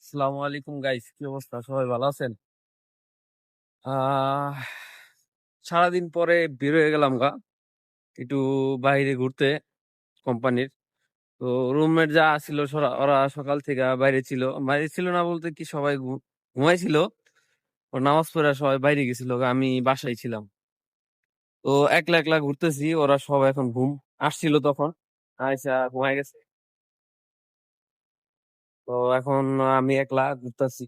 আসসালামু আলাইকুম গাইস, কি অবস্থা? সবাই ভালো আছেন? আহ সারাদিন পরে বের হয়ে গেলাম একটু বাইরে ঘুরতে কোম্পানির। তো রুমমেট যা ছিল ওরা সকাল থেকে বাইরে ছিল না বলতে কি, সবাই ঘুমাইছিল। ওর নামাজ পড়ে সবাই বাইরে গেছিল আমি বাসায় ছিলাম। তো একলা একলা ঘুরতেছি, ওরা সব এখন ঘুম আসছিল তখন, আচ্ছা ঘুমাই গেছে। তো এখন আমি একলা ঘুরতেছি,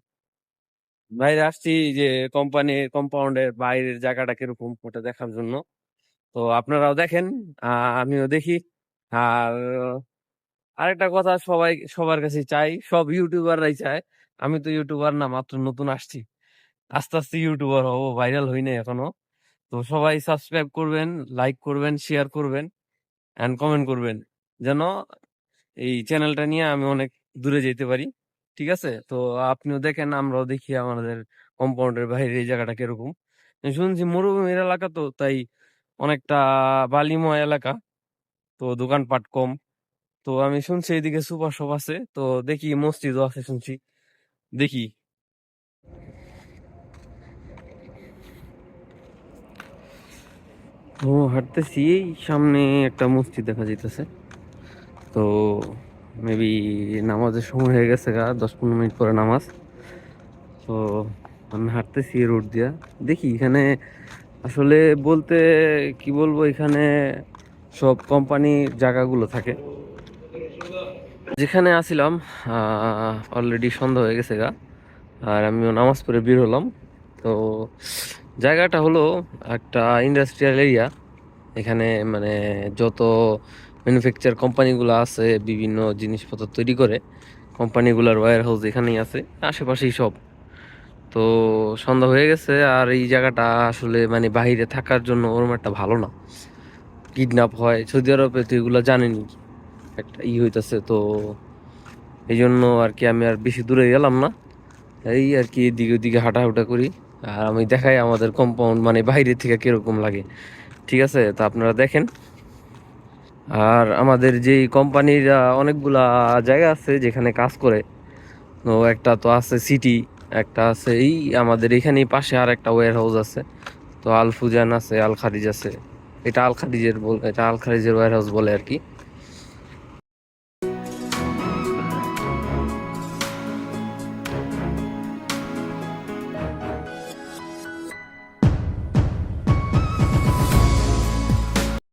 বাইরে আসছি যে কোম্পানির কম্পাউন্ডের বাইরের জায়গাটা কিরকম ওটা দেখার জন্য। তো আপনারাও দেখেন, আমিও দেখি। আর আরেকটা কথা, সবার কাছে চাই, সব ইউটিউবাররাই চায়। আমি তো ইউটিউবার না, মাত্র নতুন আসছি, আস্তে আস্তে ইউটিউবার হবো, ভাইরাল হই নাই এখনো। তো সবাই সাবস্ক্রাইব করবেন, লাইক করবেন, শেয়ার করবেন এন্ড কমেন্ট করবেন, যেন এই চ্যানেলটা নিয়ে আমি অনেক দূরে যেতে পারি। ঠিক আছে? তো আপনিও দেখেন, আমরাও দেখি আমাদের কম্পাউন্ডের বাইরে এই জায়গাটা কিরকম। শুনছি মরুভূমির এলাকা, তো তাই অনেকটা বালিময় এলাকা, তো দোকানপাট কম। তো আমি শুনছি এদিকে সুপার শপ আছে, তো দেখি মসজিদও আছে শুনছি, দেখি। ও, হাঁটতেছি, এই সামনে একটা মসজিদ দেখা যাইতেছে। তো মেবি নামাজের সময় হয়ে গেছে 10-15 মিনিট পরে নামাজ। তো আমি হাঁটতেছি রোড দিয়া, দেখি এখানে আসলে বলতে কি বলবো, এখানে সব কোম্পানি জায়গাগুলো থাকে যেখানে আসিলাম। অলরেডি সন্ধ্যা হয়ে গেছে আর আমিও নামাজ পড়ে বের হলাম। তো জায়গাটা হলো একটা ইন্ডাস্ট্রিয়াল এরিয়া। এখানে মানে যত ম্যানুফ্যাকচার কোম্পানিগুলো আছে, বিভিন্ন জিনিসপত্র তৈরি করে, কোম্পানিগুলোর ওয়্যার হাউস এখানেই আছে, আশেপাশেই সব। তো সন্ধ্যা হয়ে গেছে, আর এই জায়গাটা আসলে মানে বাইরে থাকার জন্য ওরকম একটা ভালো না, কিডন্যাপ হয় সৌদি আরবে, তো এগুলো জানেনি, একটা হইতাছে। তো এই জন্য আর কি আমি আর বেশি দূরে গেলাম না, এই আর কি এদিকে ওদিকে হাঁটাহুটা করি। আর আমি দেখাই আমাদের কম্পাউন্ড মানে বাইরে থেকে কিরকম লাগে। ঠিক আছে? তো আপনারা দেখেন। আর আমাদের যেই কোম্পানির অনেকগুলা জায়গা আছে যেখানে কাজ করে। তো একটা তো আছে সিটি, একটা আছে এই আমাদের এখানেই পাশে আর একটা ওয়্যার হাউস আছে। তো আল ফুজান আছে, আল খাদিজ আছে। এটা আল খাদিজের ওয়্যার হাউস বলে আর কি।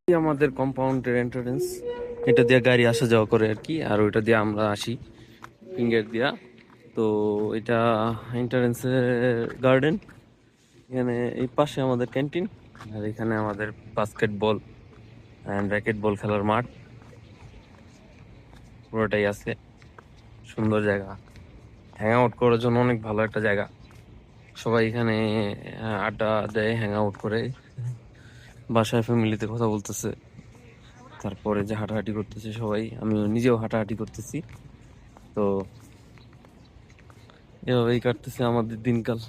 এই আমাদের কম্পাউন্ডের এন্ট্রান্স, এটা দিয়ে গাড়ি আসা যাওয়া করে আর কি, আর ওইটা দিয়ে আমরা আসি ফিঙ্গার দিয়া। তো এটা এন্ট্রান্সে গার্ডেন, এখানে এই পাশে আমাদের ক্যান্টিন, আর এখানে আমাদের বাস্কেটবল অ্যান্ড র্যাকেট বল খেলার মাঠ পুরোটাই আছে। সুন্দর জায়গা, হ্যাং আউট করার জন্য অনেক ভালো একটা জায়গা। সবাই এখানে আড্ডা দেয়, হ্যাং আউট করে, বাসায় ফ্যামিলিতে কথা বলতেছে, তারপরে যে হাঁটাহাঁটি করতেছে সবাই, আমি নিজেও হাঁটাহাঁটি করতেছি। তো এভাবেই কাটতেছে আমাদের দিনকাল,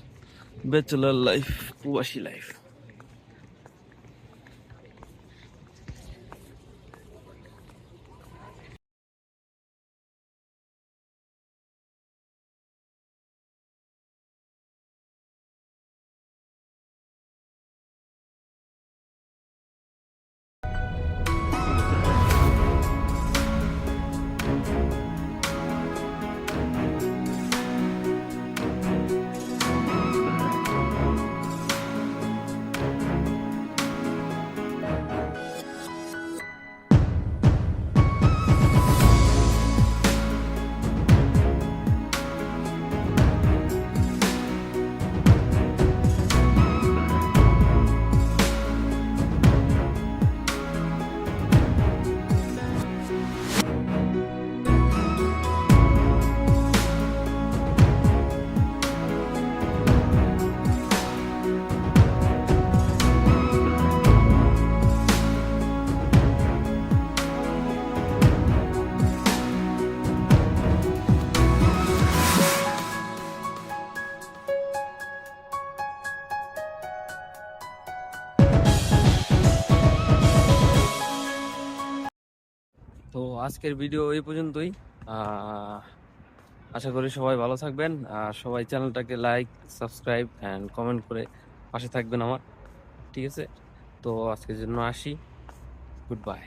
ব্যাচেলার লাইফ, প্রবাসী লাইফ। তো আজকের ভিডিও এই পর্যন্তই। আহ আশা করি সবাই ভালো থাকবেন, আর সবাই চ্যানেলটাকে লাইক, সাবস্ক্রাইব অ্যান্ড কমেন্ট করে পাশে থাকবেন আমার। ঠিক আছে, তো আজকের জন্য আসি। Good bye.